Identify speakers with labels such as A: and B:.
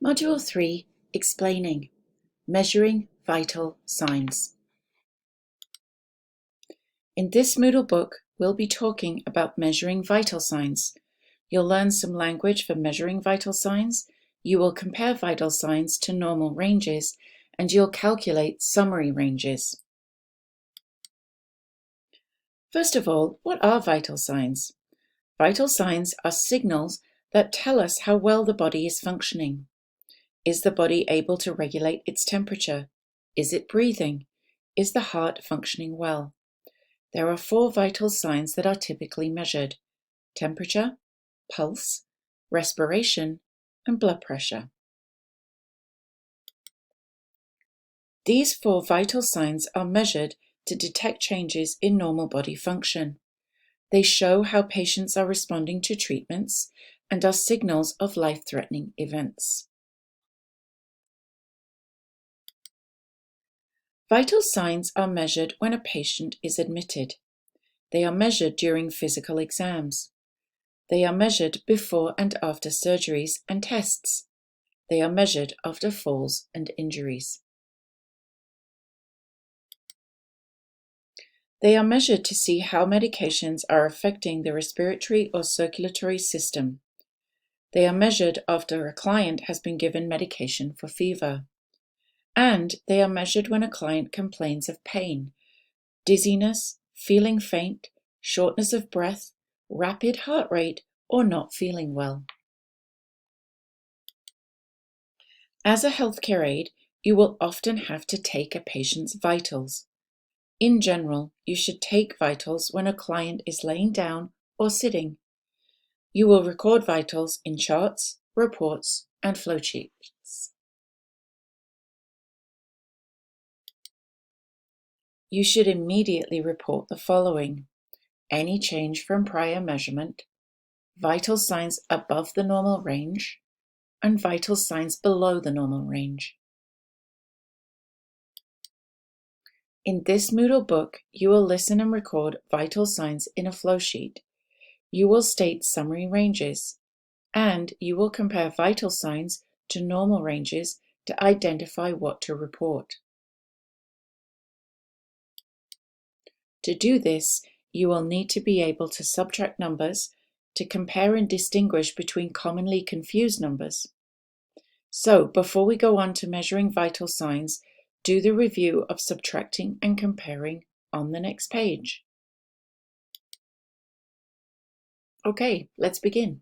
A: Module 3, Explaining, Measuring Vital Signs. In this Moodle book, we'll be talking about measuring vital signs. You'll learn some language for measuring vital signs, you will compare vital signs to normal ranges, and you'll calculate summary ranges. First of all, what are vital signs? Vital signs are signals that tell us how well the body is functioning. Is the body able to regulate its temperature? Is it breathing? Is the heart functioning well? There are 4 vital signs that are typically measured: temperature, pulse, respiration, and blood pressure. These 4 vital signs are measured to detect changes in normal body function. They show how patients are responding to treatments and are signals of life-threatening events. Vital signs are measured when a patient is admitted. They are measured during physical exams. They are measured before and after surgeries and tests. They are measured after falls and injuries. They are measured to see how medications are affecting the respiratory or circulatory system. They are measured after a client has been given medication for fever. And they are measured when a client complains of pain, dizziness, feeling faint, shortness of breath, rapid heart rate, or not feeling well. As a healthcare aide, you will often have to take a patient's vitals. In general, you should take vitals when a client is laying down or sitting. You will record vitals in charts, reports, and flowcharts. You should immediately report the following: any change from prior measurement, vital signs above the normal range, and vital signs below the normal range. In this Moodle book, you will listen and record vital signs in a flow sheet. You will state summary ranges, and you will compare vital signs to normal ranges to identify what to report. To do this, you will need to be able to subtract numbers, to compare and distinguish between commonly confused numbers. So, before we go on to measuring vital signs, do the review of subtracting and comparing on the next page. Okay, let's begin.